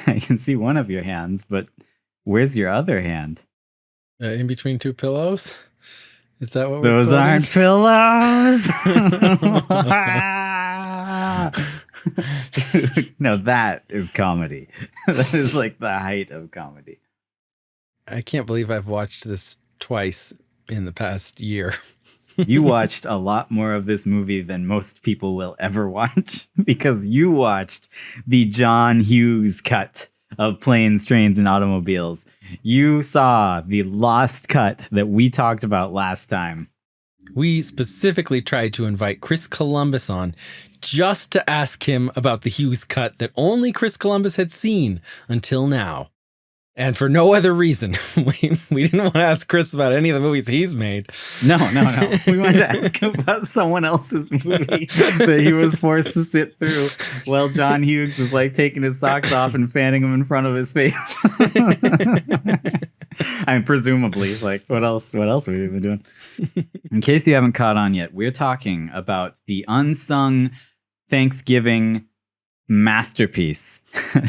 I can see one of your hands, but where's your other hand? In between two pillows? Is that what Those aren't pillows. No, that is comedy. That is like the height of comedy. I can't believe I've watched this twice in the past year. You watched a lot more of this movie than most people will ever watch because you watched the John Hughes cut of Planes, Trains, and Automobiles. You saw the lost cut that we talked about last time. We specifically tried to invite Chris Columbus on just to ask him about the Hughes cut that only Chris Columbus had seen until now. And for no other reason. We didn't want to ask Chris about any of the movies he's made. No. We wanted to ask him about someone else's movie that he was forced to sit through while John Hughes was like taking his socks off and fanning them in front of his face. I mean, presumably, like, what else have we been doing? In case you haven't caught on yet, we're talking about the unsung Thanksgiving masterpiece,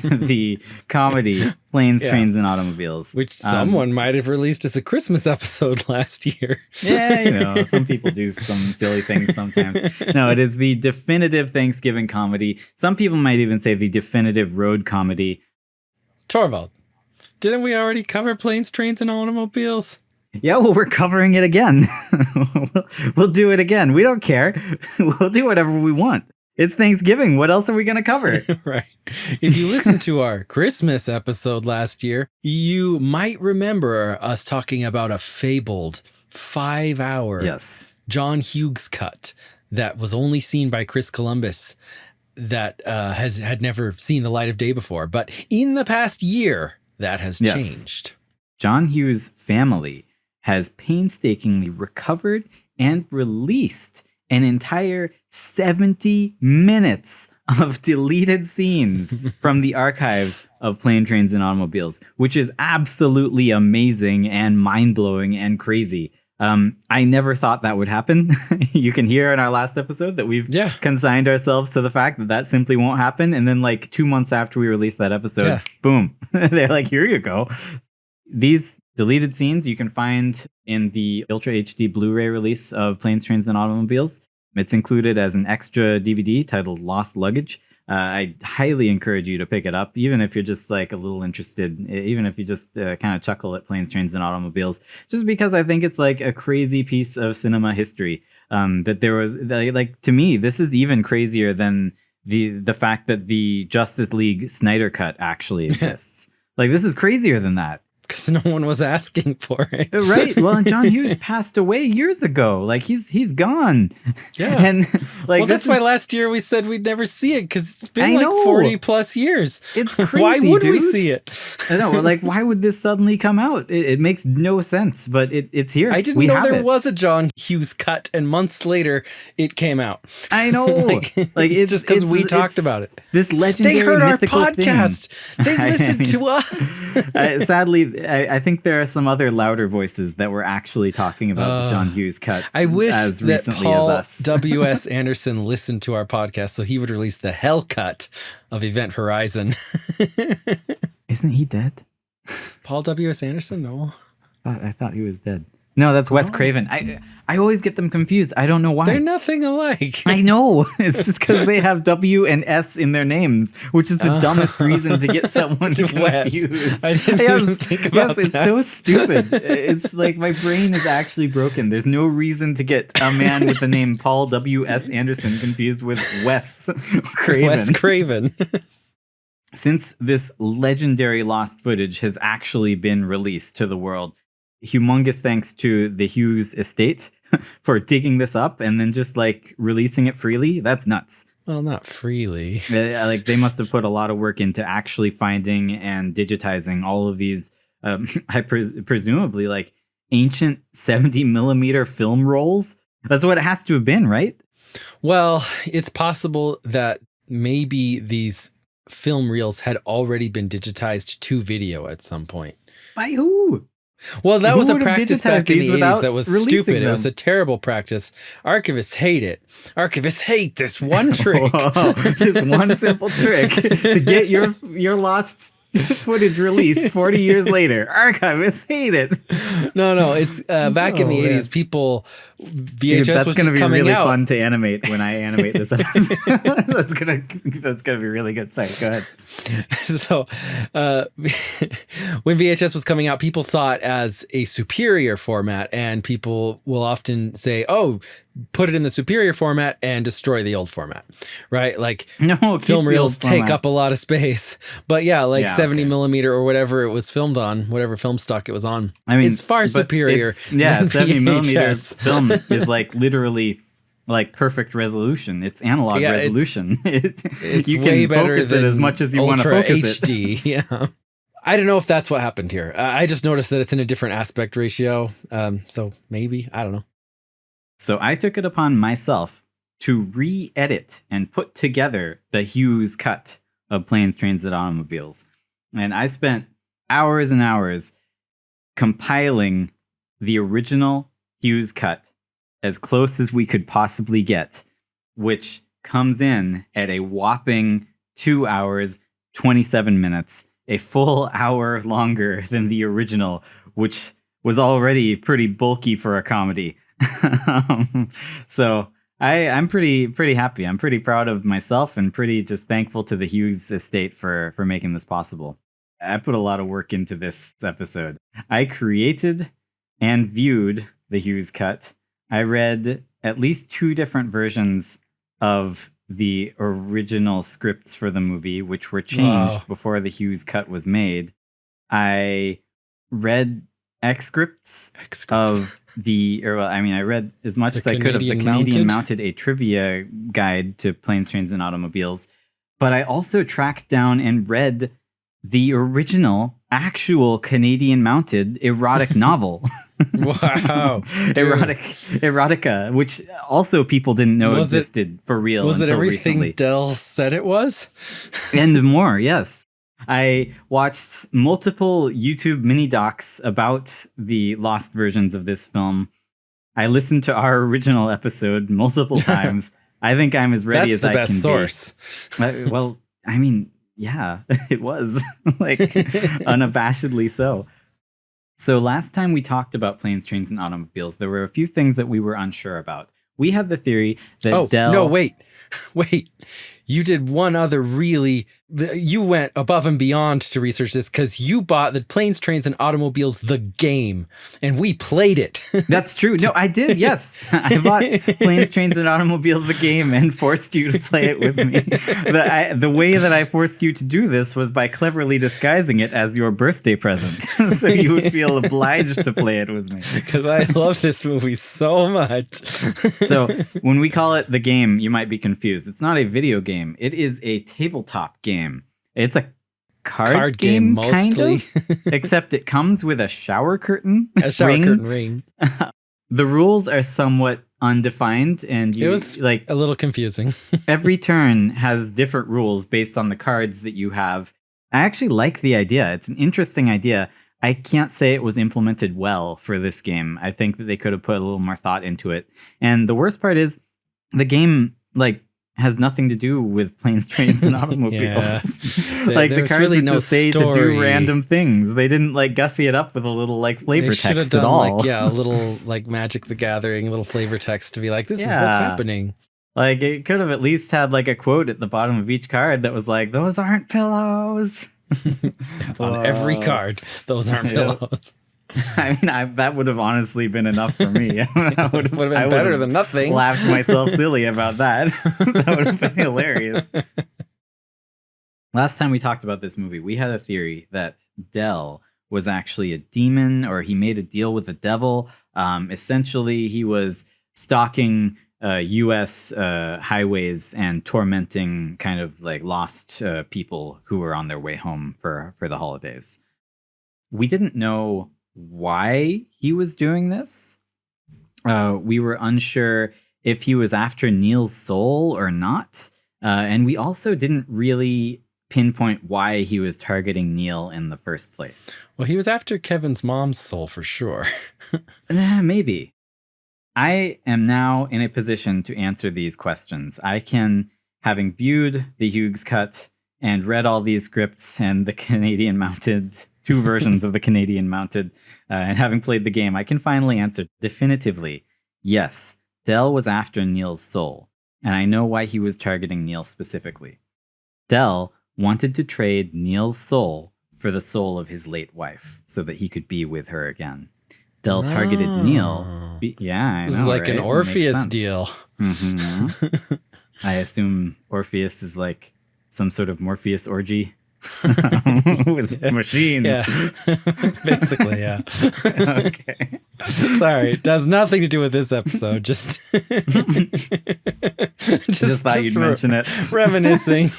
the comedy Planes, Trains, and Automobiles, which someone might have released as a Christmas episode last year. Yeah, some people do some silly things sometimes. No, it is the definitive Thanksgiving comedy. Some people might even say the definitive road comedy. Torvald, didn't we already cover Planes, Trains, and Automobiles? Yeah, well, we're covering it again. We'll do it again. We don't care. We'll do whatever we want. It's Thanksgiving. What else are we going to cover? Right. If you listened to our Christmas episode last year, you might remember us talking about a fabled 5-hour John Hughes cut that was only seen by Chris Columbus that had never seen the light of day before. But in the past year, that has changed. John Hughes' family has painstakingly recovered and released an entire 70 minutes of deleted scenes from the archives of Plane, Trains, and Automobiles, which is absolutely amazing and mind-blowing and crazy. I never thought that would happen. You can hear in our last episode that we've consigned ourselves to the fact that simply won't happen. And then like 2 months after we released that episode, boom, they're like, here you go. These deleted scenes you can find in the Ultra HD Blu-ray release of Planes, Trains, and Automobiles. It's included as an extra DVD titled Lost Luggage. I highly encourage you to pick it up, even if you're just like a little interested, even if you just kind of chuckle at Planes, Trains, and Automobiles, just because I think it's like a crazy piece of cinema history. That there was like, to me, this is even crazier than the fact that the Justice League Snyder cut actually exists. Like, this is crazier than that. Because no one was asking for it. Right. Well, and John Hughes passed away years ago. Like, he's gone. Yeah. And like, that's why last year we said we'd never see it, because it's been 40 plus years. It's crazy. Why would we see it? I know. Like, why would this suddenly come out? It makes no sense, but it's here. I didn't know there was a John Hughes cut, and months later it came out. I know. like it's just because we talked about it. This legendary, they heard our mythical podcast. Thing. They listened to us. Sadly, I think there are some other louder voices that were actually talking about the John Hughes cut. I wish as that recently Paul as us. W.S. Anderson listened to our podcast so he would release the hell cut of Event Horizon. Isn't he dead? Paul W.S. Anderson? No. I thought he was dead. No, that's Wes Craven. I always get them confused. I don't know why. They're nothing alike. I know. It's just because they have W and S in their names, which is the dumbest reason to get someone to confused. I didn't even think about that. It's so stupid. It's like my brain is actually broken. There's no reason to get a man with the name Paul W.S. Anderson confused with Wes Craven. Wes Craven. Since this legendary lost footage has actually been released to the world, humongous thanks to the Hughes estate for digging this up and then just like releasing it freely. That's nuts. Well, not freely. Like, they must have put a lot of work into actually finding and digitizing all of these, presumably like ancient 70 millimeter film rolls. That's what it has to have been, right? Well, it's possible that maybe these film reels had already been digitized to video at some point. By who? Well, that was a practice back in the 80s that was stupid. Them. It was a terrible practice. Archivists hate it. Archivists hate this one trick. Whoa, this one simple trick to get your lost footage released 40 years later. Archivists hate it. No, it's back in the 80s. People, VHS Dude, that's was gonna just be coming really out. fun to animate when I animate this episode. that's gonna be really good. Sorry, go ahead. So, when VHS was coming out, people saw it as a superior format, and people will often say, "Oh, put it in the superior format and destroy the old format," right? Like, No, film reels take up a lot of space, but yeah, 70 millimeter or whatever it was filmed on, whatever film stock it was on, I mean, is far superior. 70 VHS. millimeters film is like literally like perfect resolution. It's analog resolution. It's you way can better focus than it as much as you want to Ultra focus HD. it. Yeah. I don't know if that's what happened here. I just noticed that it's in a different aspect ratio. So maybe, I don't know. So I took it upon myself to re-edit and put together the Hughes cut of Planes, Trains, and Automobiles. And I spent hours and hours compiling the original Hughes cut as close as we could possibly get, which comes in at a whopping 2 hours, 27 minutes, a full hour longer than the original, which was already pretty bulky for a comedy. So I'm pretty happy. I'm pretty proud of myself and pretty just thankful to the Hughes estate for making this possible. I put a lot of work into this episode. I created and viewed the Hughes cut. I read at least 2 different versions of the original scripts for the movie, which were changed before the Hughes cut was made. I read excerpts of I read as much as I could of the Canadian Mounted, a trivia guide to Planes, Trains, and Automobiles. But I also tracked down and read the original, actual Canadian Mounted erotic novel. Wow. Erotica, which also people didn't know existed for real was until it everything recently. Dell said it was? And more, yes. I watched multiple YouTube mini docs about the lost versions of this film. I listened to our original episode multiple times. I think I'm as ready as I can be. That's the best source. Well, I mean, yeah, it was like unabashedly so. So last time we talked about Planes, Trains, and Automobiles, there were a few things that we were unsure about. We had the theory that Dell... No, wait. You did one other you went above and beyond to research this because you bought the Planes, Trains, and Automobiles, the game, and we played it. That's true. No, I did. Yes. I bought Planes, Trains, and Automobiles, the game, and forced you to play it with me. The way that I forced you to do this was by cleverly disguising it as your birthday present. So you would feel obliged to play it with me. Because I love this movie so much. So when we call it the game, you might be confused. It's not a video game. It is a tabletop game. It's a card game kind of, except it comes with a shower curtain. Curtain ring. The rules are somewhat undefined, and it was like a little confusing. Every turn has different rules based on the cards that you have. I actually like the idea. It's an interesting idea. I can't say it was implemented well for this game. I think that they could have put a little more thought into it. And the worst part is the game, has nothing to do with Planes, Trains, and Automobiles. Yeah. The cards really would just say to do random things. They didn't gussy it up with a little flavor text at all. A little Magic the Gathering, a little flavor text to be like, this is what's happening. It could have at least had a quote at the bottom of each card that was like, those aren't pillows. On every card, those aren't pillows. I mean, that would have honestly been enough for me. I would have been better than nothing. Laughed myself silly about that. That would have been hilarious. Last time we talked about this movie, we had a theory that Dell was actually a demon, or he made a deal with the devil. Essentially, he was stalking U.S. highways and tormenting kind of lost people who were on their way home for the holidays. We didn't know why he was doing this. We were unsure if he was after Neil's soul or not. And we also didn't really pinpoint why he was targeting Neil in the first place. Well, he was after Kevin's mom's soul for sure. Maybe. I am now in a position to answer these questions. I can, having viewed the Hughes cut and read all these scripts and the Canadian mounted, 2 versions of the Canadian mounted, and having played the game, I can finally answer definitively, yes, Del was after Neil's soul, and I know why he was targeting Neil specifically. Del wanted to trade Neil's soul for the soul of his late wife so that he could be with her again. Del targeted Neil. I know. This is like an Orpheus deal. Mm-hmm. I assume Orpheus is like some sort of Morpheus orgy with machines. Yeah. Basically, yeah. Okay. Sorry, it has nothing to do with this episode. Just thought you'd mention it. Reminiscing.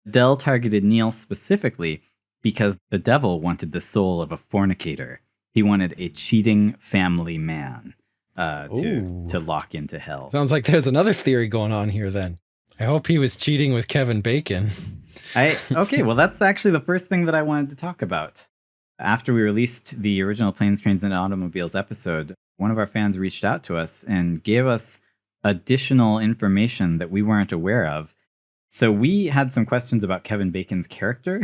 Del targeted Neil specifically because the devil wanted the soul of a fornicator. He wanted a cheating family man to lock into hell. Sounds like there's another theory going on here then. I hope he was cheating with Kevin Bacon. Okay, well, that's actually the first thing that I wanted to talk about. After we released the original Planes, Trains, and Automobiles episode, one of our fans reached out to us and gave us additional information that we weren't aware of. So we had some questions about Kevin Bacon's character,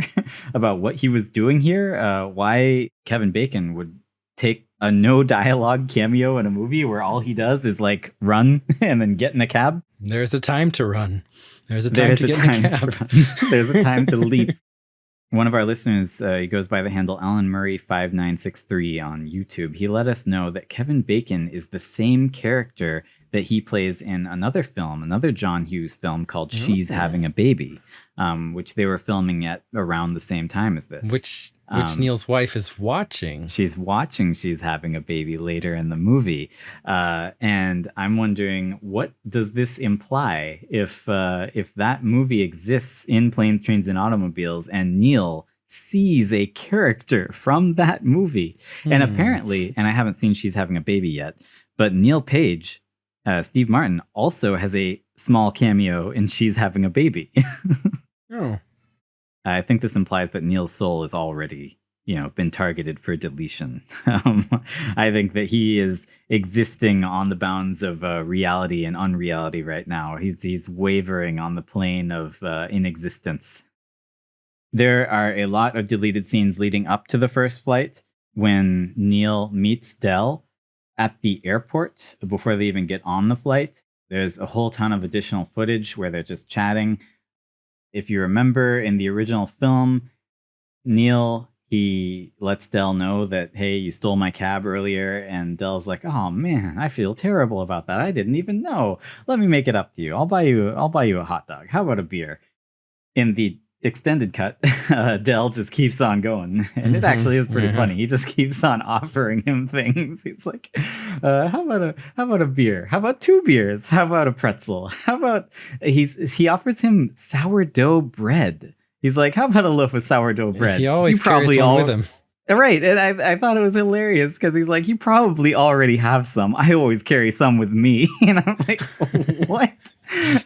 about what he was doing here, why Kevin Bacon would take a no dialogue cameo in a movie where all he does is like run and then get in a cab. There's a time to run. There's a time to get in a cab. There's a time to leap. One of our listeners, he goes by the handle Alan Murray 5963 on YouTube. He let us know that Kevin Bacon is the same character that he plays in another film, another John Hughes film called She's Having a Baby, which they were filming at around the same time as this. Which Neil's wife is watching. She's watching She's Having a Baby later in the movie. And I'm wondering, what does this imply if that movie exists in Planes, Trains, and Automobiles and Neil sees a character from that movie? And apparently, and I haven't seen She's Having a Baby yet, but Neil Page, Steve Martin, also has a small cameo in She's Having a Baby. Oh. I think this implies that Neil's soul is already, been targeted for deletion. I think that he is existing on the bounds of reality and unreality right now. He's wavering on the plane of inexistence. There are a lot of deleted scenes leading up to the first flight when Neil meets Del at the airport before they even get on the flight. There's a whole ton of additional footage where they're just chatting. If you remember in the original film, Neil, he lets Del know that, hey, you stole my cab earlier. And Del's like, oh man, I feel terrible about that. I didn't even know. Let me make it up to you. I'll buy you a hot dog. How about a beer? In the extended cut, Del just keeps on going. And it actually is pretty funny. He just keeps on offering him things. He's like, how about a beer? How about 2 beers? How about a pretzel? How about he offers him sourdough bread. He's like, how about a loaf of sourdough bread? He always carries one with him. Right. And I thought it was hilarious because he's like, you probably already have some. I always carry some with me. And I'm like, what?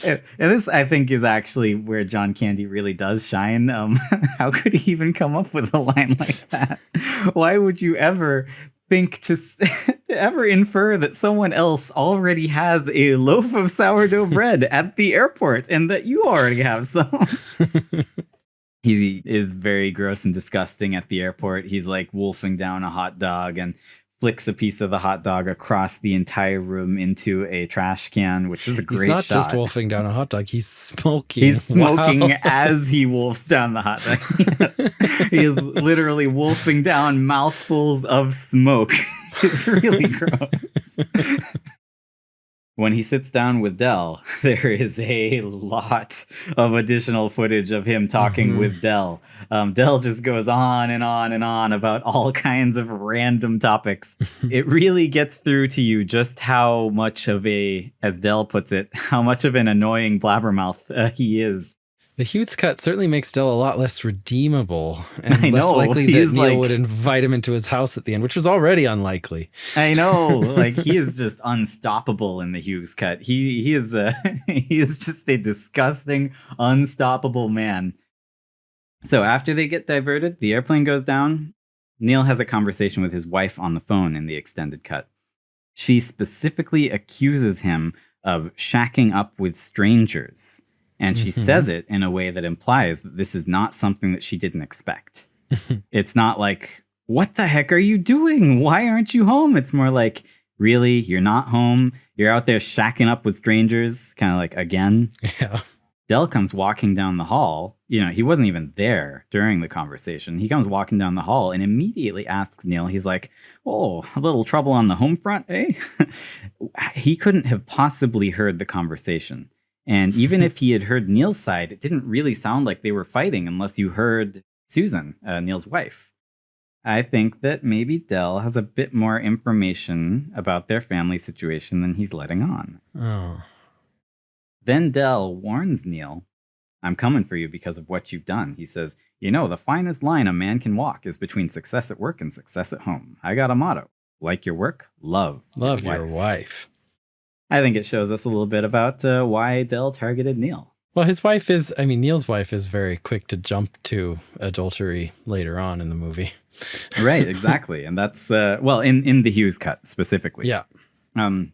And this, I think, is actually where John Candy really does shine. How could he even come up with a line like that? Why would you ever think to ever infer that someone else already has a loaf of sourdough bread at the airport and that you already have some? He is very gross and disgusting at the airport. He's like wolfing down a hot dog and flicks a piece of the hot dog across the entire room into a trash can, which was a great shot. He's not just wolfing down a hot dog, he's smoking. He's smoking as he wolfs down the hot dog. Yes. He is literally wolfing down mouthfuls of smoke. It's really gross. When he sits down with Del, there is a lot of additional footage of him talking with Del. Del just goes on and on and on about all kinds of random topics. It really gets through to you just how much of as Del puts it, how much of an annoying blabbermouth he is. The Hughes cut certainly makes Del a lot less redeemable and less likely that Neil would invite him into his house at the end, which was already unlikely. I know, he is just unstoppable in the Hughes cut. He is he is just a disgusting, unstoppable man. So after they get diverted, the airplane goes down. Neil has a conversation with his wife on the phone in the extended cut. She specifically accuses him of shacking up with strangers. And she says it in a way that implies that this is not something that she didn't expect. It's not like, what the heck are you doing? Why aren't you home? It's more like, really? You're not home? You're out there shacking up with strangers? Kind of like, again? Yeah. Del comes walking down the hall. You know, he wasn't even there during the conversation. He comes walking down the hall and immediately asks Neil, he's like, oh, a little trouble on the home front, eh? He couldn't have possibly heard the conversation. And even if he had heard Neil's side, it didn't really sound like they were fighting unless you heard Susan, Neil's wife. I think that maybe Del has a bit more information about their family situation than he's letting on. Oh. Then Del warns Neil, I'm coming for you because of what you've done. He says, you know, the finest line a man can walk is between success at work and success at home. I got a motto. Like your work, love your wife. I think it shows us a little bit about why Del targeted Neil. Well, Neil's wife is very quick to jump to adultery later on in the movie. Right, exactly. And that's, in the Hughes cut specifically. Yeah. And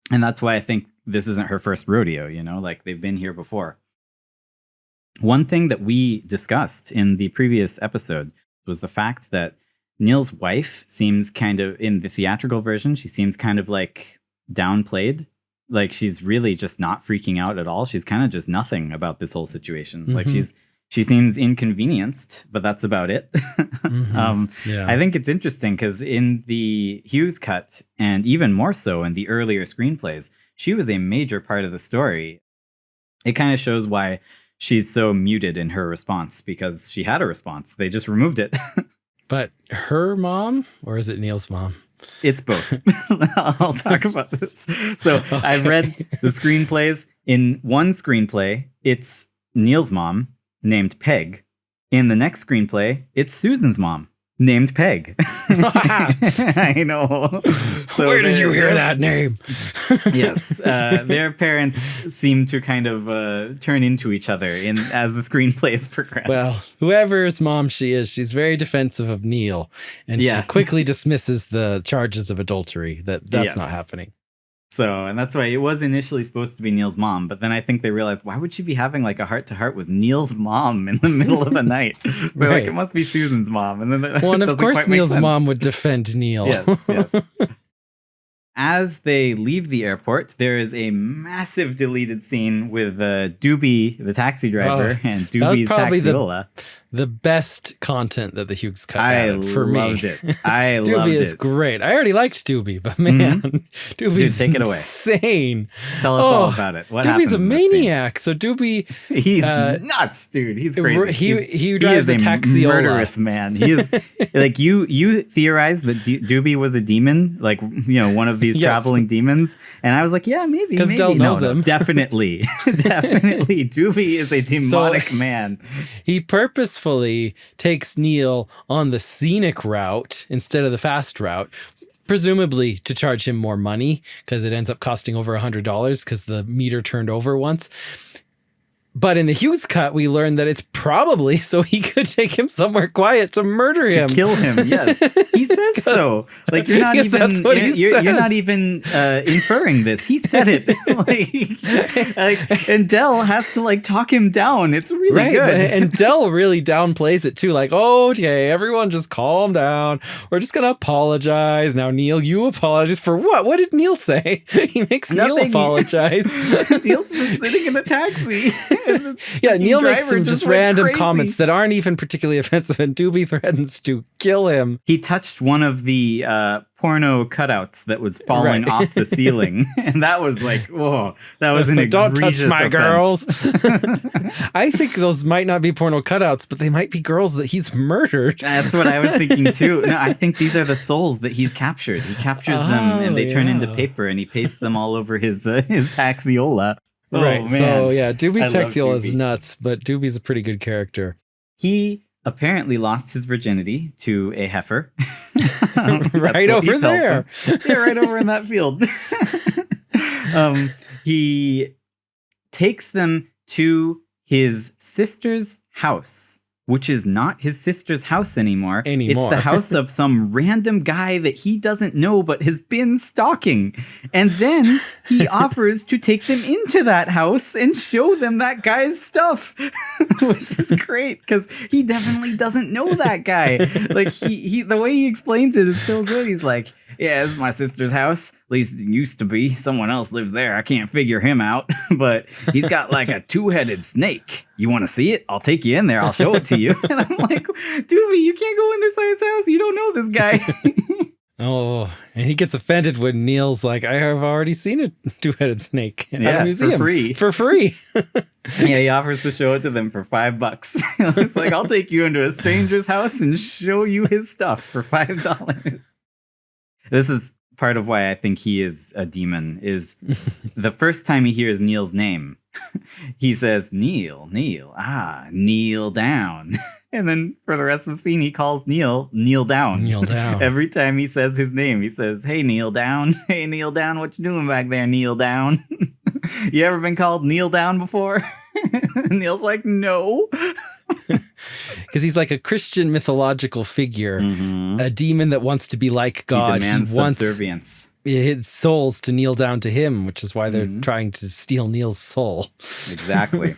that's why I think this isn't her first rodeo, you know, like they've been here before. One thing that we discussed in the previous episode was the fact that Neil's wife seems kind of, in the theatrical version, she seems kind of like downplayed. Like she's really just not freaking out at all. She's kind of just nothing about this whole situation. Like she seems inconvenienced, but that's about it. I think it's interesting because in the Hughes cut, and even more so in the earlier screenplays, she was a major part of the story. It kind of shows why she's so muted in her response, because she had a response. They just removed it. But her mom, or is it Neil's mom? It's both. I'll talk about this. So I read the screenplays. In one screenplay, it's Neil's mom named Peg. In the next screenplay, it's Susan's mom named Peg. I know. So where did you hear that name? Yes. Their parents seem to kind of turn into each other as the screenplays progress. Well, whoever's mom she is, she's very defensive of Neil. And she quickly dismisses the charges of adultery. That's not happening. So, and that's why it was initially supposed to be Neil's mom, but then I think they realized, why would she be having like a heart-to-heart with Neil's mom in the middle of the night? They're like, it must be Susan's mom. And then and of course Neil's mom would defend Neil. Yes. As they leave the airport, there is a massive deleted scene with Doobie, the taxi driver, and Doobie's taxiola. The best content that the Hughes cut added for me. I loved it. Doobie is great. I already liked Doobie, but man, Doobie's take it away. Insane. Tell us all about it. What happens? Doobie's a maniac. So Doobie, he's nuts, dude. He's crazy. He drives a taxiola. Murderous man. He is like you theorized that Doobie was a demon, like one of these traveling demons, and I was like, yeah, maybe because Del knows him. Definitely. Doobie is a demonic man. He purposefully takes Neil on the scenic route instead of the fast route, presumably to charge him more money because it ends up costing over $100 because the meter turned over once. But in the Hughes cut, we learned that it's probably so he could take him somewhere quiet to murder him. To kill him, yes. He says so. Like you're not you're not even inferring this. He said it. And Del has to talk him down. It's really good. And Del really downplays it too. Like, okay, everyone just calm down. We're just gonna apologize. Now, Neil, you apologize for what? What did Neil say? He makes Neil apologize. Neil's just sitting in a taxi. Neil makes some just random comments that aren't even particularly offensive, and Doobie threatens to kill him. He touched one of the porno cutouts that was falling off the ceiling, and that was like, whoa, that was an egregious Don't touch my offense. Girls. I think those might not be porno cutouts, but they might be girls that he's murdered. That's what I was thinking too. No, I think these are the souls that he's captured. He captures them, and they turn into paper, and he pastes them all over his taxiola. Right. Man. So Doobie's taxiola is nuts, but Doobie's a pretty good character. He apparently lost his virginity to a heifer. Right over there. Yeah, right over in that field. He takes them to his sister's house which is not his sister's house anymore. It's the house of some random guy that he doesn't know but has been stalking. And then he offers to take them into that house and show them that guy's stuff, which is great because he definitely doesn't know that guy. Like he the way he explains it is so good. He's like, yeah, this is my sister's house. At least it used to be. Someone else lives there. I can't figure him out. But he's got like a 2-headed snake. You want to see it? I'll take you in there. I'll show it to you. And I'm like, Doobie, you can't go in this guy's house. You don't know this guy. Oh, and he gets offended when Neil's like, I have already seen a 2-headed snake at a museum. For free. For free. Yeah, he offers to show it to them for $5. It's like, I'll take you into a stranger's house and show you his stuff for $5. This is part of why I think he is a demon, is the first time he hears Neil's name, he says, Neil, kneel down. And then for the rest of the scene, he calls Neil down. Kneel down. Every time he says his name, he says, hey, kneel down. Hey, kneel down. What you doing back there, kneel down? You ever been called kneel down before? Neil's like, no. Because he's like a Christian mythological figure, a demon that wants to be like God. He demands subservience. His souls to kneel down to him, which is why they're trying to steal Neil's soul. Exactly.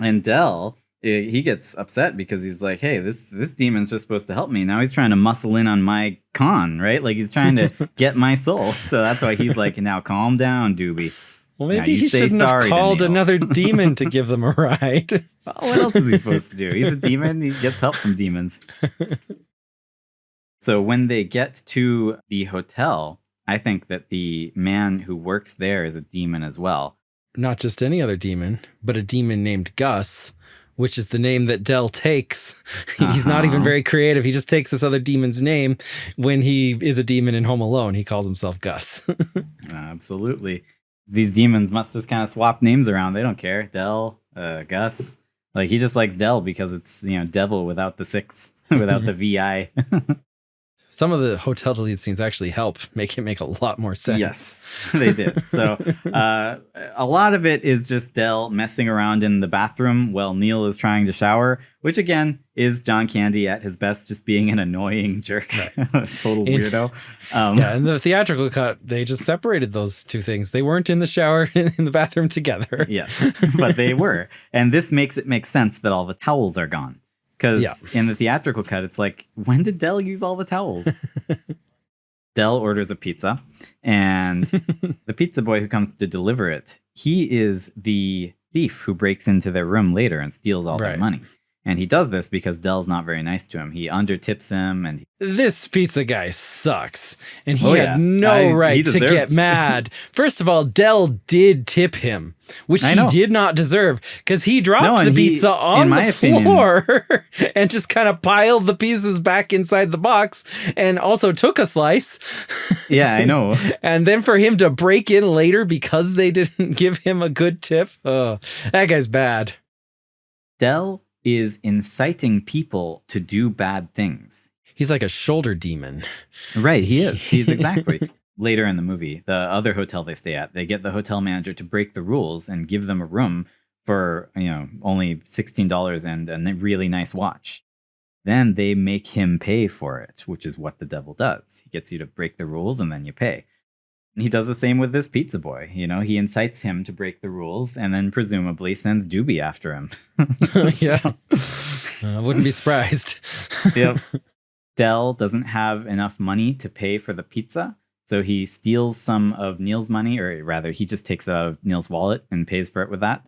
And Del, he gets upset because he's like, hey, this demon's just supposed to help me. Now he's trying to muscle in on my con, right? Like he's trying to get my soul. So that's why he's like, now calm down, Doobie. Well, maybe he shouldn't have called another demon to give them a ride. Well, what else is he supposed to do? He's a demon. He gets help from demons. So when they get to the hotel, I think that the man who works there is a demon as well. Not just any other demon, but a demon named Gus, which is the name that Del takes. He's not even very creative. He just takes this other demon's name. When he is a demon in Home Alone, he calls himself Gus. Absolutely. These demons must just kind of swap names around. They don't care. Del, Gus. Like he just likes Del because it's, devil without the 6, without the VI. Some of the hotel delete scenes actually help make it make a lot more sense. Yes, they did. So a lot of it is just Del messing around in the bathroom while Neil is trying to shower, which again is John Candy at his best, just being an annoying jerk, total weirdo. In the theatrical cut, they just separated those two things. They weren't in the shower in the bathroom together. Yes, but they were. And this makes it make sense that all the towels are gone. Because in the theatrical cut, it's like, when did Del use all the towels? Del orders a pizza, and the pizza boy who comes to deliver it, he is the thief who breaks into their room later and steals all their money. And he does this because Del's not very nice to him. He undertips him. And this pizza guy sucks. And he had no right to get mad. First of all, Del did tip him, which he did not deserve because he dropped the pizza on the floor and just kind of piled the pieces back inside the box and also took a slice. Yeah, I know. And then for him to break in later because they didn't give him a good tip. Oh, that guy's bad. Del is inciting people to do bad things. He's like a shoulder demon. Right, he is. He's exactly. Later in the movie, the other hotel they stay at, they get the hotel manager to break the rules and give them a room for, only $16 and a really nice watch. Then they make him pay for it, which is what the devil does. He gets you to break the rules and then you pay. And he does the same with this pizza boy. He incites him to break the rules and then presumably sends Doobie after him. Yeah. I wouldn't be surprised. Yep. Del doesn't have enough money to pay for the pizza, so he steals some of Neil's money, or rather, he just takes it out of Neil's wallet and pays for it with that.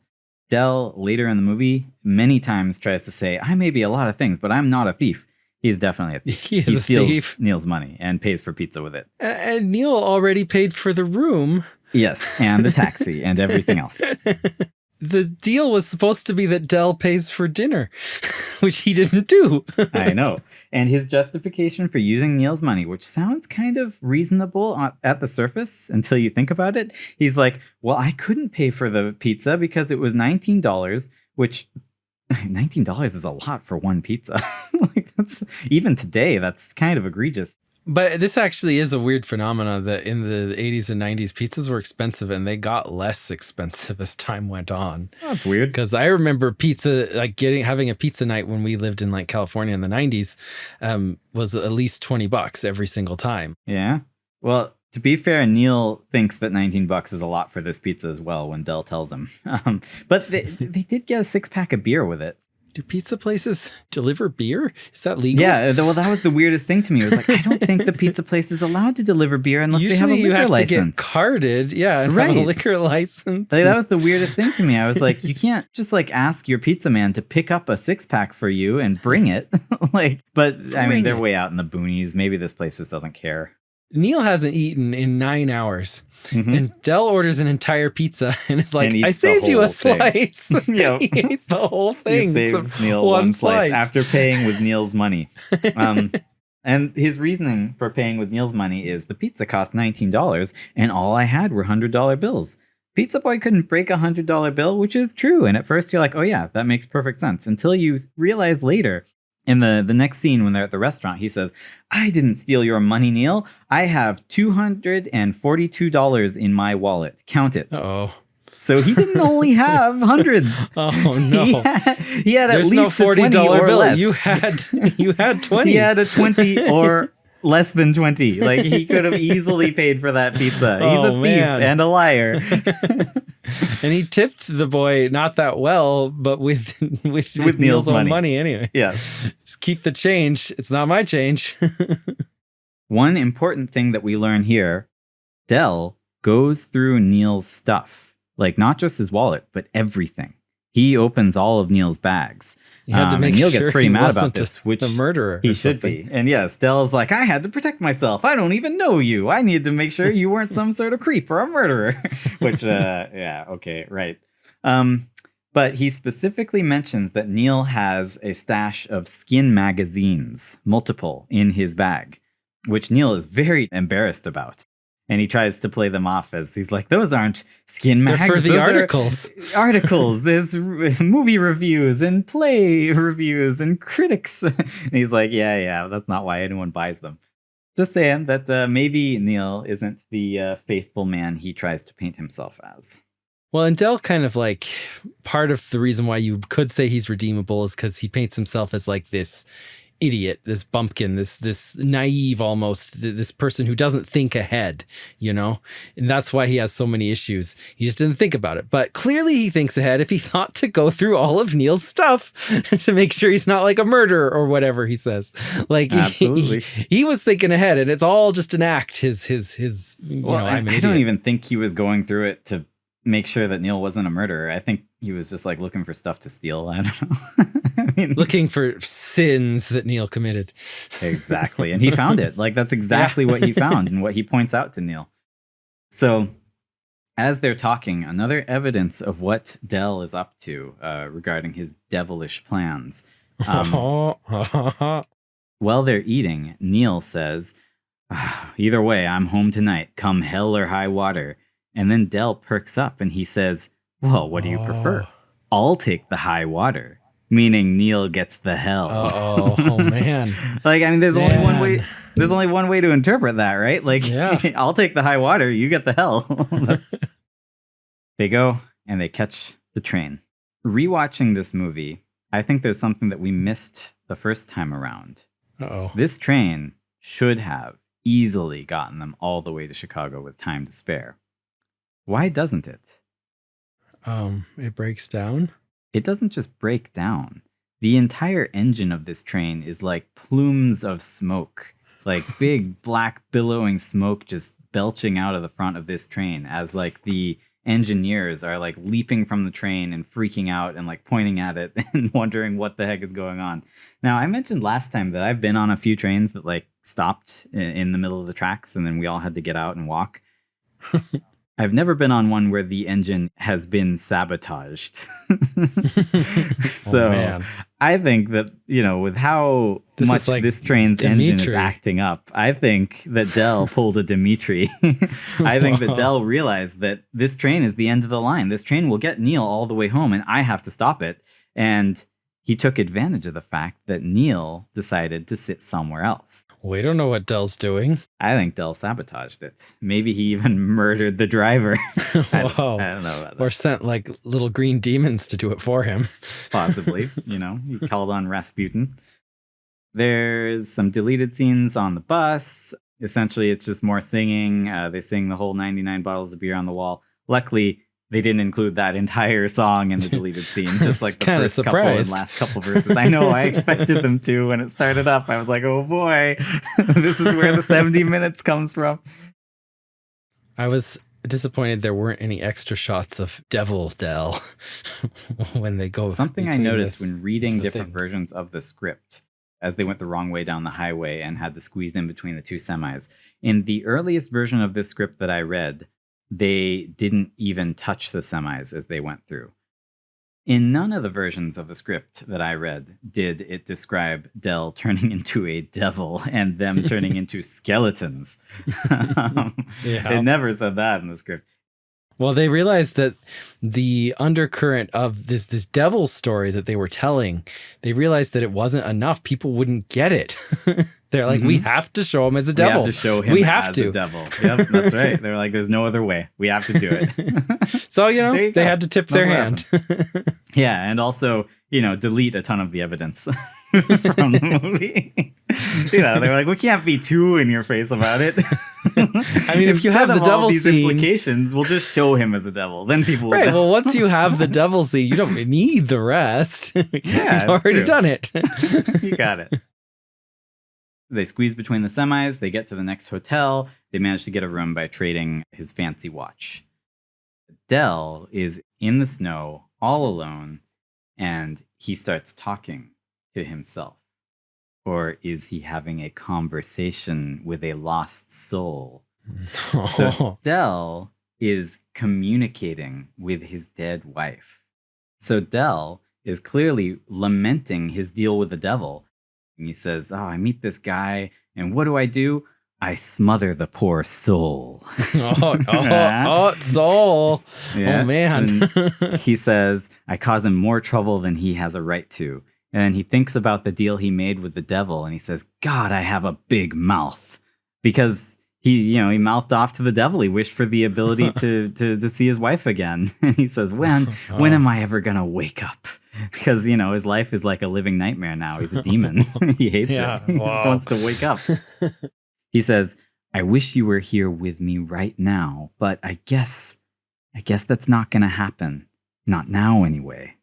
Del, later in the movie, many times tries to say, I may be a lot of things, but I'm not a thief. He's definitely a thief. He steals thief. Neil's money and pays for pizza with it. And Neil already paid for the room. Yes, and the taxi and everything else. The deal was supposed to be that Del pays for dinner, which he didn't do. I know. And his justification for using Neil's money, which sounds kind of reasonable at the surface until you think about it. He's like, well, I couldn't pay for the pizza because it was $19, which $19 is a lot for one pizza. Even today, that's kind of egregious. But this actually is a weird phenomenon that in the 80s and 90s, pizzas were expensive and they got less expensive as time went on. Oh, that's weird. Because I remember pizza, like having a pizza night when we lived in like California in the 90s, was at least $20 every single time. Yeah. Well, to be fair, Neil thinks that $19 is a lot for this pizza as well when Del tells him. But they did get a 6-pack of beer with it. Do pizza places deliver beer? Is that legal? Yeah, well, that was the weirdest thing to me. It was like, I don't think the pizza place is allowed to deliver beer unless they have a liquor license. You have to get carded, and have a liquor license. Like, that was the weirdest thing to me. I was like, you can't just like ask your pizza man to pick up a 6-pack for you and bring it. I mean, they're way out in the boonies. Maybe this place just doesn't care. Neil hasn't eaten in 9 hours, and Del orders an entire pizza and is like, I saved you a slice. Yep. He ate the whole thing. He saves Neil one slice after paying with Neil's money. And his reasoning for paying with Neil's money is the pizza cost $19 and all I had were $100 bills. Pizza Boy couldn't break a $100 bill, which is true. And at first you're like, oh yeah, that makes perfect sense. Until you realize later, in the next scene when they're at the restaurant, he says, I didn't steal your money, Neil. I have $242 in my wallet. Count it. Uh-oh. So he didn't only have hundreds. Oh, no. He had at least no $40 bill. Less. You had 20s. He had a 20 or less than 20. Like, he could have easily paid for that pizza. He's a thief and a liar. And he tipped the boy not that well, but with Neil's own money anyway. Yes. Just keep the change. It's not my change. One important thing that we learn here, Del goes through Neil's stuff. Like, not just his wallet, but everything. He opens all of Neil's bags. You had to make Neil sure gets pretty mad about this, which a murderer. He should be. And yes, Del's like, I had to protect myself. I don't even know you. I needed to make sure you weren't some sort of creep or a murderer. Which, yeah, okay, right. But he specifically mentions that Neil has a stash of skin magazines, multiple, in his bag, which Neil is very embarrassed about. And he tries to play them off as he's like, those aren't skin mags. They're for the articles. Articles. There's movie reviews and play reviews and critics. And he's like, yeah, that's not why anyone buys them. Just saying that maybe Neil isn't the faithful man he tries to paint himself as. Well, and Del kind of like, part of the reason why you could say he's redeemable is because he paints himself as like this idiot, this bumpkin, this naive almost, this person who doesn't think ahead, and that's why he has so many issues. He just didn't think about it, but clearly he thinks ahead if he thought to go through all of Neil's stuff to make sure he's not like a murderer or whatever he says. Like, absolutely, he was thinking ahead, and it's all just an act. I don't even think he was going through it to make sure that Neil wasn't a murderer. I think he was just like looking for stuff to steal. I don't know. I mean, looking for sins that Neil committed. Exactly. And he found it. Like, that's exactly what he found and what he points out to Neil. So as they're talking, another evidence of what Del is up to regarding his devilish plans. While they're eating, Neil says, either way, I'm home tonight, come hell or high water. And then Del perks up and he says, well, what do you prefer? I'll take the high water, meaning Neil gets the hell. Oh man. Like, I mean, there's only one way. There's only one way to interpret that, right? Like, I'll take the high water, you get the hell. They go and they catch the train. Rewatching this movie, I think there's something that we missed the first time around. This train should have easily gotten them all the way to Chicago with time to spare. Why doesn't it? It breaks down. It doesn't just break down. The entire engine of this train is like plumes of smoke, like big black billowing smoke just belching out of the front of this train as like the engineers are like leaping from the train and freaking out and like pointing at it and wondering what the heck is going on. Now, I mentioned last time that I've been on a few trains that like stopped in the middle of the tracks and then we all had to get out and walk. I've never been on one where the engine has been sabotaged. So I think that, with how much like this train's engine is acting up, I think that Del pulled a Dimitri. I think that Del realized that this train is the end of the line. This train will get Neil all the way home and I have to stop it. And he took advantage of the fact that Neil decided to sit somewhere else. We don't know what Del's doing. I think Del sabotaged it. Maybe he even murdered the driver. I don't know about that. Or sent like little green demons to do it for him. Possibly, he called on Rasputin. There's some deleted scenes on the bus. Essentially, it's just more singing. They sing the whole 99 bottles of beer on the wall. Luckily, they didn't include that entire song in the deleted scene, just like the first couple and last couple verses. I know, I expected them to when it started up. I was like, oh boy, this is where the 70 minutes comes from. I was disappointed there weren't any extra shots of Devil Del when they go. Something I noticed when reading different versions of the script as they went the wrong way down the highway and had to squeeze in between the two semis. In the earliest version of this script that I read, they didn't even touch the semis as they went through. In none of the versions of the script that I read did it describe Del turning into a devil and them turning into skeletons. It never said that in the script. Well, they realized that the undercurrent of this devil story that they were telling, they realized that it wasn't enough. People wouldn't get it. They're like, we have to show him as a devil. We have to show him as a devil. Yep, that's right. They're like, there's no other way. We have to do it. So, they had to tip their hand. Yeah, and also, delete a ton of the evidence from the movie. They were like, we can't be too in your face about it. I mean, if you have the devil these scene, implications, we'll just show him as a devil. Then people will Well, once you have the devil scene, you don't need the rest. You've already done it. You got it. They squeeze between the semis. They get to the next hotel. They manage to get a room by trading his fancy watch. Del is in the snow, all alone, and he starts talking to himself. Or is he having a conversation with a lost soul? So Del is communicating with his dead wife. So Del is clearly lamenting his deal with the devil. And he says, I meet this guy, and what do? I smother the poor soul. Soul. Yeah. Oh, man. He says, I cause him more trouble than he has a right to. And then he thinks about the deal he made with the devil, and he says, God, I have a big mouth. Because he mouthed off to the devil. He wished for the ability to see his wife again. And he says, when am I ever going to wake up? Because, his life is like a living nightmare now. He's a demon. He hates it. He just wants to wake up. He says, I wish you were here with me right now, but I guess that's not going to happen. Not now, anyway.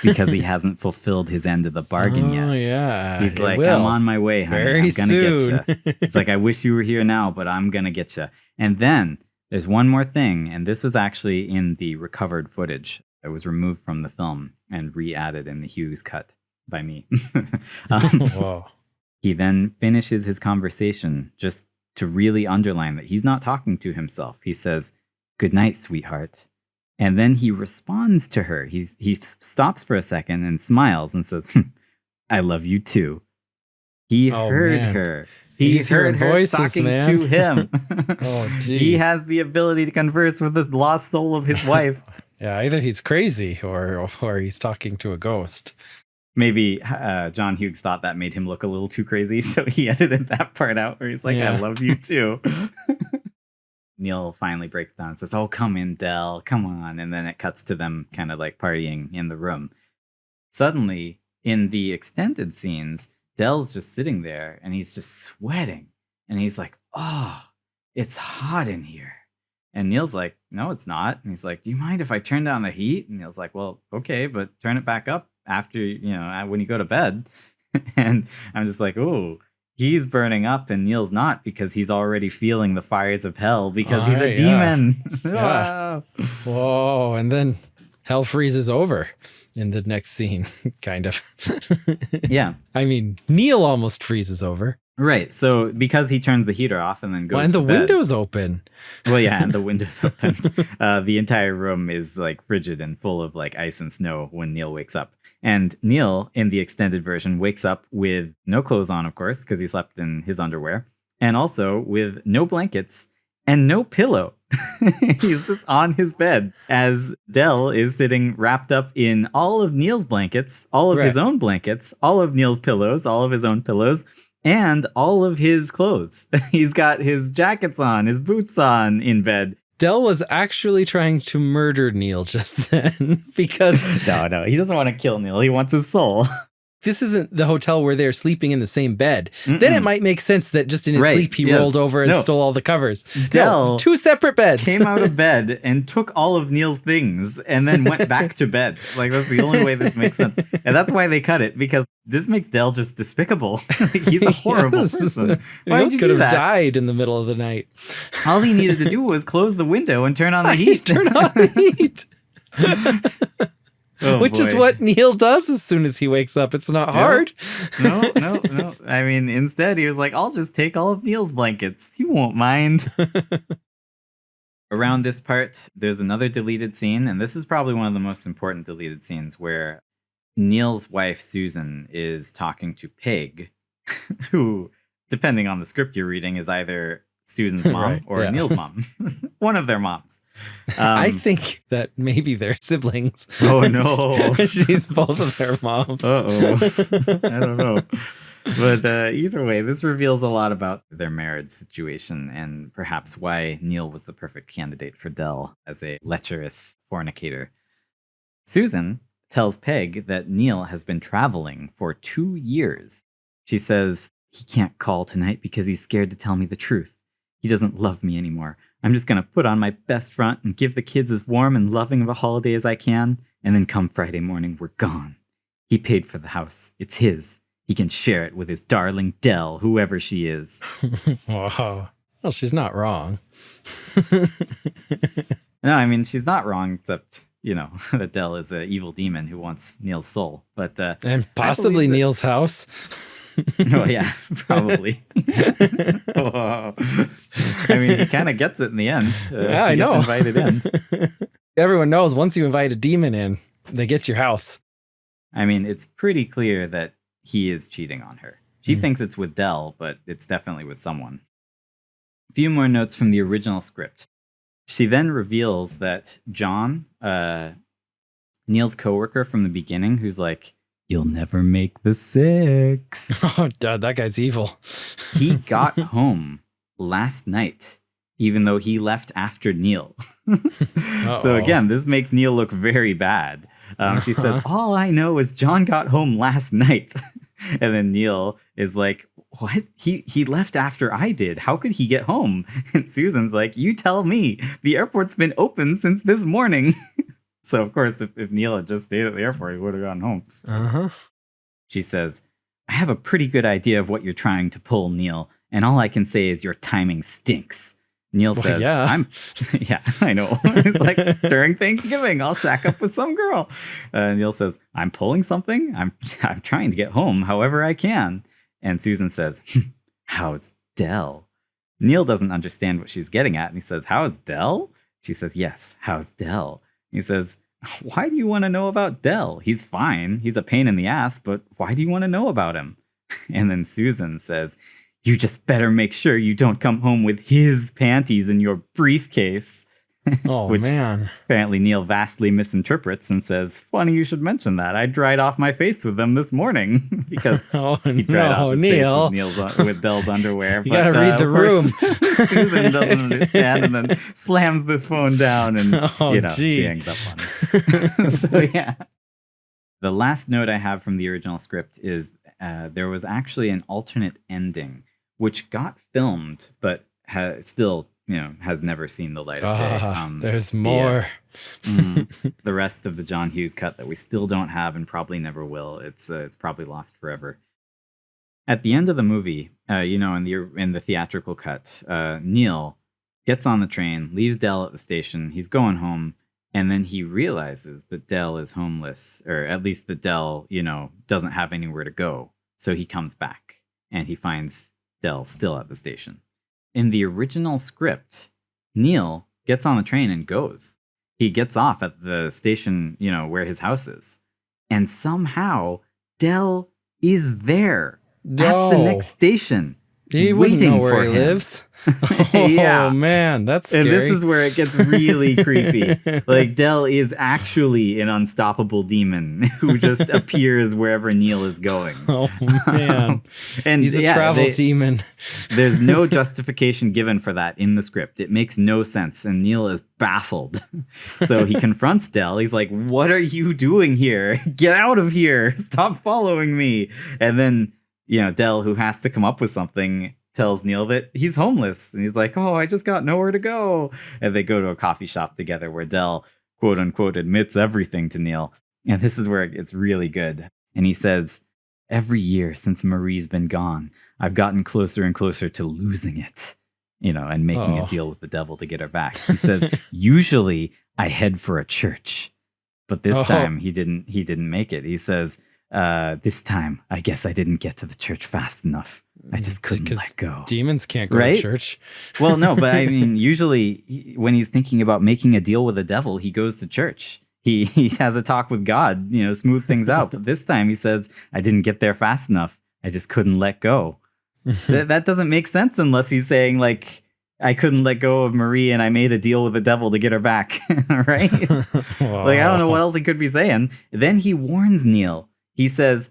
Because he hasn't fulfilled his end of the bargain yet. Yeah. He's like, I'm on my way, honey. I'm going to get you. It's like, I wish you were here now, but I'm going to get you. And then there's one more thing, and this was actually in the recovered footage. It was removed from the film and re-added in the Hughes cut by me. Whoa. He then finishes his conversation just to really underline that he's not talking to himself. He says, good night, sweetheart. And then he responds to her. He stops for a second and smiles and says, I love you too. He heard her. He heard her voices, talking to him. He has the ability to converse with the lost soul of his wife. Yeah, either he's crazy or he's talking to a ghost. Maybe John Hughes thought that made him look a little too crazy, so he edited that part out where he's like, I love you too. Neil finally breaks down and says, oh, come in, Del, come on. And then it cuts to them kind of like partying in the room. Suddenly, in the extended scenes, Del's just sitting there and he's just sweating. And he's like, oh, it's hot in here. And Neil's like, no, it's not. And he's like, do you mind if I turn down the heat? And Neil's like, well, okay, but turn it back up after, when you go to bed. And I'm just like, oh, he's burning up and Neil's not, because he's already feeling the fires of hell because he's a demon. Yeah. Whoa. And then hell freezes over in the next scene, kind of. Yeah. I mean, Neil almost freezes over. Right. So because he turns the heater off and then goes and to the bed. Window's open. Well, yeah, and the window's open. The entire room is like frigid and full of like ice and snow when Neil wakes up. And Neil, in the extended version, wakes up with no clothes on, of course, because he slept in his underwear, and also with no blankets and no pillow. He's just on his bed as Del is sitting wrapped up in all of Neil's blankets, all of his own blankets, all of Neil's pillows, all of his own pillows, and all of his clothes. He's got his jackets on, his boots on in bed. Del was actually trying to murder Neil just then because... No, he doesn't want to kill Neil. He wants his soul. This isn't the hotel where they're sleeping in the same bed. Then it might make sense that just in his sleep, he rolled over and stole all the covers. Del 2 separate beds. Came out of bed and took all of Neil's things and then went back to bed. Like, that's the only way this makes sense. And that's why they cut it, because this makes Del just despicable. He's a horrible person. Why would you could do have that? died in the middle of the night. All he needed to do was close the window and turn on the heat. Turn on the heat. Which is what Neil does as soon as he wakes up. It's not hard. No. I mean, instead, he was like, I'll just take all of Neil's blankets. He won't mind. Around this part, there's another deleted scene, and this is probably one of the most important deleted scenes, where Neil's wife, Susan, is talking to Peg, who, depending on the script you're reading, is either Susan's mom or Neil's mom. One of their moms. I think that maybe they're siblings. Oh, no. She's both of their moms. Uh-oh. I don't know. But either way, this reveals a lot about their marriage situation and perhaps why Neil was the perfect candidate for Del as a lecherous fornicator. Susan tells Peg that Neil has been traveling for 2 years. She says, he can't call tonight because he's scared to tell me the truth. He doesn't love me anymore. I'm just going to put on my best front and give the kids as warm and loving of a holiday as I can. And then come Friday morning, we're gone. He paid for the house. It's his. He can share it with his darling Del, whoever she is. Wow. Well, she's not wrong. No, I mean, she's not wrong, except, you know, that Del is an evil demon who wants Neil's soul. But and possibly Neil's house. Oh, yeah, probably. Oh. I mean, he kind of gets it in the end. Yeah, I know. Invited in. Everyone knows once you invite a demon in, they get your house. I mean, it's pretty clear that he is cheating on her. She thinks it's with Del, but it's definitely with someone. A few more notes from the original script. She then reveals that John, Neil's coworker from the beginning, who's like, you'll never make the 6. Oh, Dad, that guy's evil. He got home last night, even though he left after Neil. So again, this makes Neil look very bad. She says, all I know is John got home last night. And then Neil is like, what? He left after I did. How could he get home? And Susan's like, you tell me. The airport's been open since this morning. So, of course, if Neil had just stayed at the airport, he would have gone home. Uh-huh. She says, I have a pretty good idea of what you're trying to pull, Neil. And all I can say is your timing stinks. Neil says, yeah. Yeah, I know. It's like, during Thanksgiving, I'll shack up with some girl. Neil says, I'm pulling something. I'm trying to get home however I can. And Susan says, how's Del? Neil doesn't understand what she's getting at. And he says, how's Del? She says, yes, how's Del? He says, why do you want to know about Del? He's fine. He's a pain in the ass, but why do you want to know about him? And then Susan says, you just better make sure you don't come home with his panties in your briefcase. Oh, Which man. Apparently Neil vastly misinterprets and says, funny you should mention that. I dried off my face with them this morning. Because he dried off his Neil. face with Del's underwear. You gotta read the room. Susan doesn't understand and then slams the phone down and she hangs up on him. So yeah. The last note I have from the original script is there was actually an alternate ending, which got filmed, but still has never seen the light of day. There's more. The rest of the John Hughes cut that we still don't have and probably never will. It's probably lost forever. At the end of the movie, in the theatrical cut, Neil gets on the train, leaves Del at the station. He's going home, and then he realizes that Del is homeless, or at least that Del, doesn't have anywhere to go. So he comes back, and he finds Del still at the station. In the original script, Neil gets on the train and goes. He gets off at the station, where his house is. And somehow, Del is there at the next station. He wouldn't know where he lives. Yeah. Oh man, that's scary. And this is where it gets really creepy. Like Del is actually an unstoppable demon who just appears wherever Neil is going. Oh man. And he's a travel demon. There's no justification given for that in the script. It makes no sense. And Neil is baffled. So he confronts Del. He's like, "What are you doing here? Get out of here. Stop following me." And then, Del, who has to come up with something, tells Neil that he's homeless. And he's like, "Oh, I just got nowhere to go." And they go to a coffee shop together where Del, quote unquote, admits everything to Neil. And this is where it gets really good. And he says, "Every year since Marie's been gone, I've gotten closer and closer to losing it, and making a deal with the devil to get her back." He says, "Usually I head for a church, but this time he didn't make it." He says, "This time, I guess I didn't get to the church fast enough. I just couldn't let go." Demons can't go to church. Well, no, but I mean, usually when he's thinking about making a deal with the devil, he goes to church. He has a talk with God, smooth things out. But this time he says, "I didn't get there fast enough. I just couldn't let go." That doesn't make sense unless he's saying, like, "I couldn't let go of Marie and I made a deal with the devil to get her back." Right? Like, I don't know what else he could be saying. Then he warns Neil. He says,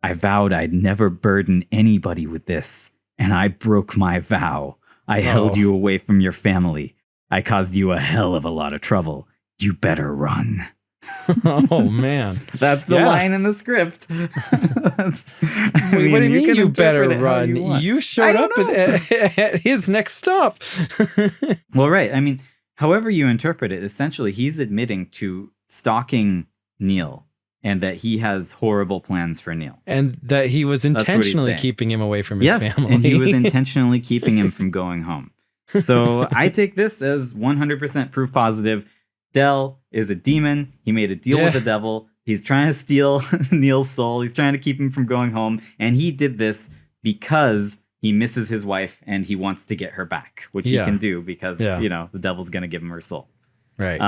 "I vowed I'd never burden anybody with this, and I broke my vow. I held you away from your family. I caused you a hell of a lot of trouble. You better run." Oh, man. That's the line in the script. What do you mean you better run? You showed up at his next stop. Well, right. I mean, however you interpret it, essentially he's admitting to stalking Neil. And that he has horrible plans for Neil. And that he was intentionally keeping him away from his family. And he was intentionally keeping him from going home. So I take this as 100% proof positive. Del is a demon. He made a deal with the devil. He's trying to steal Neil's soul. He's trying to keep him from going home. And he did this because he misses his wife and he wants to get her back, which he can do because, the devil's going to give him her soul. Right.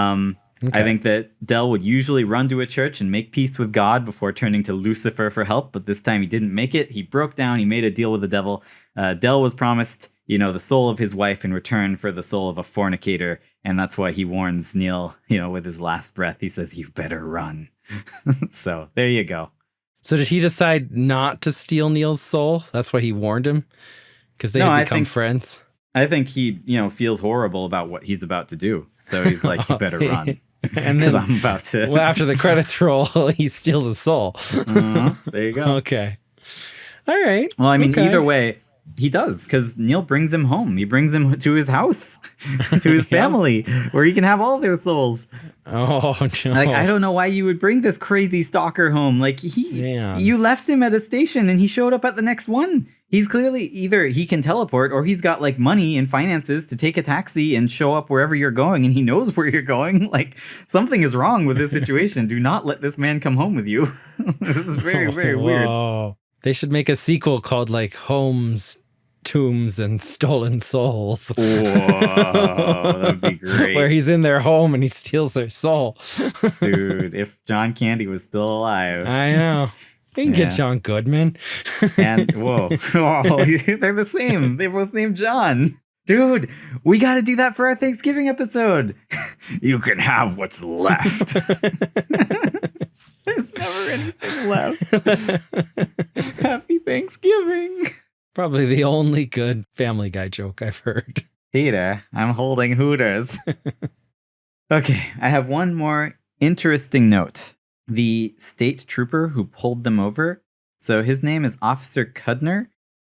Okay. I think that Del would usually run to a church and make peace with God before turning to Lucifer for help, but this time he didn't make it. He broke down. He made a deal with the devil. Del was promised, the soul of his wife in return for the soul of a fornicator, and that's why he warns Neil, with his last breath. He says, "You better run." So there you go. So did he decide not to steal Neil's soul? That's why he warned him? Because they had become friends? I think he, feels horrible about what he's about to do. So he's like, "You better run." And then I'm about to. Well, after the credits roll, he steals a soul. There you go. Okay. All right. Well, I mean, either way, he does, because Neil brings him home. He brings him to his house, to his family, where he can have all their souls. Oh, no. Like, I don't know why you would bring this crazy stalker home. Like, you left him at a station and he showed up at the next one. He's clearly either he can teleport or he's got like money and finances to take a taxi and show up wherever you're going, and he knows where you're going. Like, something is wrong with this situation. Do not let this man come home with you. This is very, very weird. They should make a sequel called like Homes, Tombs, and Stolen Souls. Whoa, that'd be great. Where he's in their home and he steals their soul. Dude, if John Candy was still alive. I know. You can get John Goodman. And whoa, they're the same. They both named John. Dude, we got to do that for our Thanksgiving episode. You can have what's left. There's never anything left. Happy Thanksgiving. Probably the only good Family Guy joke I've heard. Peter, I'm holding Hooters. Okay, I have one more interesting note. The state trooper who pulled them over, so his name is Officer Cudner.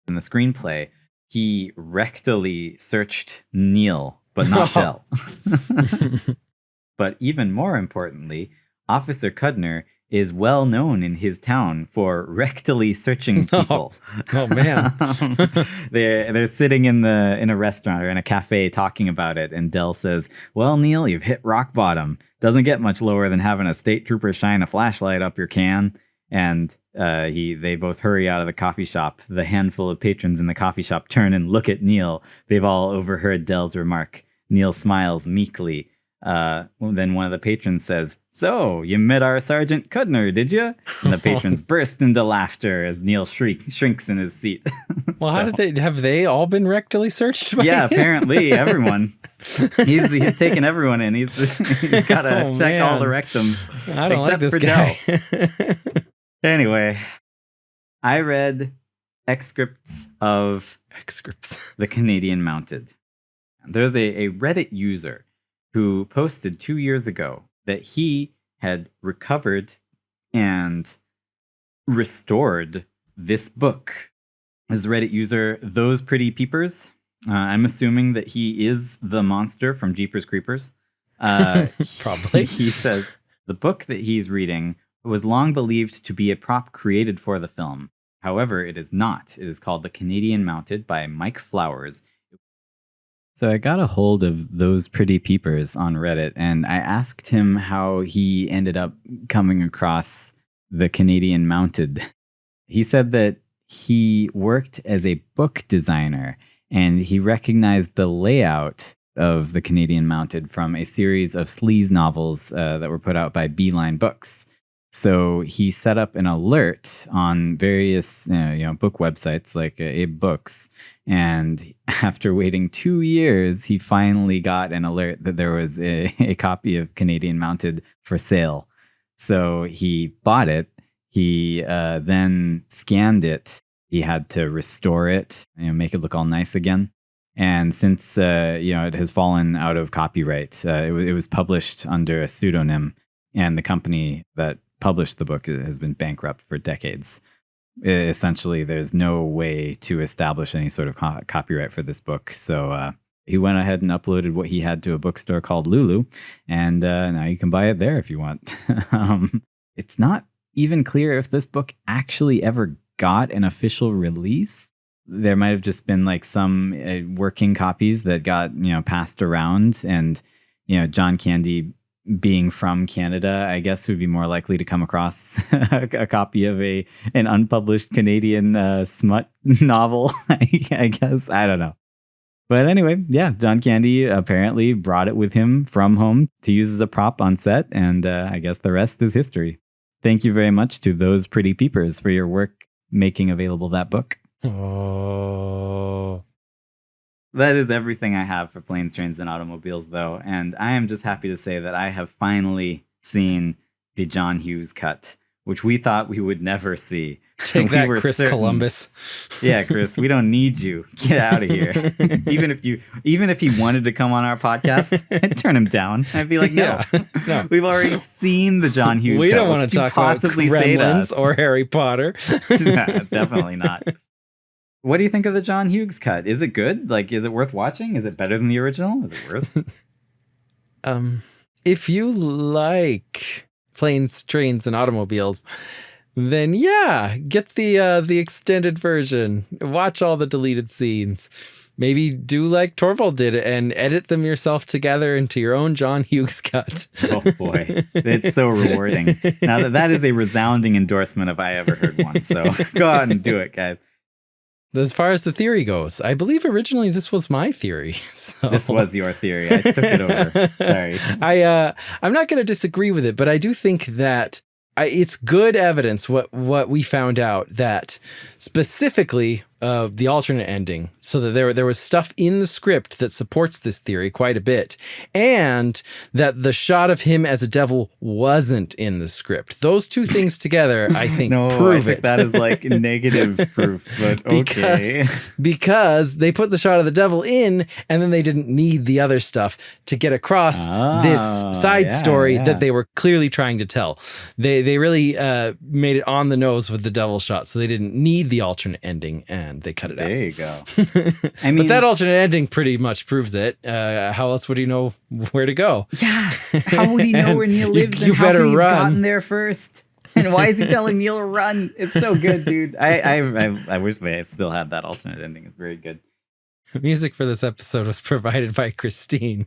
In the screenplay, he rectally searched Neil, but not Del. But even more importantly, Officer Cudner is well known in his town for rectally searching people. Oh man. They're sitting in a restaurant or in a cafe talking about it, and Del says, "Well, Neil, you've hit rock bottom. Doesn't get much lower than having a state trooper shine a flashlight up your can." And they both hurry out of the coffee shop. The handful of patrons in the coffee shop turn and look at Neil. They've all overheard Del's remark. Neil smiles meekly. Then one of the patrons says, "So, you met our Sergeant Cudner, did you?" And the patrons burst into laughter as Neil shrinks in his seat. Well, how did have they all been rectally searched? Yeah, apparently everyone. He's taken everyone in. He's got to check all the rectums. I don't like this guy. Anyway, I read excerpts of the Canadian Mounted. There's a Reddit user who posted 2 years ago that he had recovered and restored this book. As Reddit user, Those Pretty Peepers, I'm assuming that he is the monster from Jeepers Creepers. Probably. He says, the book that he's reading was long believed to be a prop created for the film. However, it is not. It is called The Canadian Mounted by Mike Flowers. So I got a hold of Those Pretty Peepers on Reddit, and I asked him how he ended up coming across The Canadian Mounted. He said that he worked as a book designer, and he recognized the layout of The Canadian Mounted from a series of sleaze novels that were put out by Beeline Books. So he set up an alert on various book websites like Abe Books. And after waiting 2 years, he finally got an alert that there was a copy of Canadian Mounted for sale. So he bought it. He then scanned it. He had to restore it, make it look all nice again. And since it has fallen out of copyright, it was published under a pseudonym, and the company that published the book has been bankrupt for decades. Essentially, there's no way to establish any sort of copyright for this book. So he went ahead and uploaded what he had to a bookstore called Lulu, and now you can buy it there if you want. It's not even clear if this book actually ever got an official release. There might have just been like some working copies that got passed around, and John Candy, being from Canada, I guess would be more likely to come across a copy of an unpublished Canadian smut novel. I guess, I don't know. But anyway, yeah, John Candy apparently brought it with him from home to use as a prop on set, and I guess the rest is history. Thank you very much to Those Pretty Peepers for your work making available that book. Oh. That is everything I have for Planes, Trains, and Automobiles, though. And I am just happy to say that I have finally seen the John Hughes cut, which we thought we would never see. Take that, Chris Columbus. Yeah, Chris, we don't need you. Get out of here. Even if he wanted to come on our podcast, I'd turn him down. I'd be like, no. We've already seen the John Hughes cut. We don't want to talk about Gremlins or Harry Potter. Nah, definitely not. What do you think of the John Hughes cut? Is it good? Like, is it worth watching? Is it better than the original? Is it worse? If you like Planes, Trains, and Automobiles, then yeah, get the extended version. Watch all the deleted scenes. Maybe do like Torvald did and edit them yourself together into your own John Hughes cut. Oh boy, it's so rewarding. Now that is a resounding endorsement if I ever heard one. So go out and do it, guys. As far as the theory goes, I believe originally this was my theory. So. This was your theory. I took it over. Sorry. I'm not going to disagree with it, but I do think that it's good evidence what we found out, that specifically the alternate ending, so that there was stuff in the script that supports this theory quite a bit, and that the shot of him as a devil wasn't in the script. Those two things together, I think, prove it. That is like negative proof, but okay. Because they put the shot of the devil in, and then they didn't need the other stuff to get across this side story that they were clearly trying to tell. They really made it on the nose with the devil shot, so they didn't need the alternate ending, and they cut it out. There you go. But that alternate ending pretty much proves it. How else would he know where to go? Yeah. How would he know where Neil lives and how could he have gotten there first? And why is he telling Neil to run? It's so good, dude. I wish they still had that alternate ending. It's very good. Music for this episode was provided by Christine.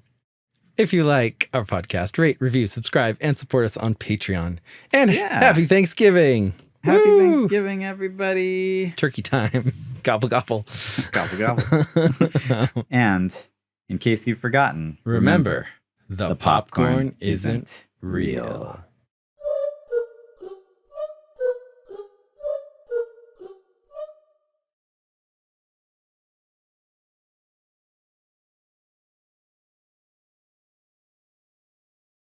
If you like our podcast, rate, review, subscribe, and support us on Patreon. And happy Thanksgiving! Happy Thanksgiving, everybody. Turkey time. Gobble, gobble. Gobble, gobble. And in case you've forgotten, remember, the popcorn isn't real.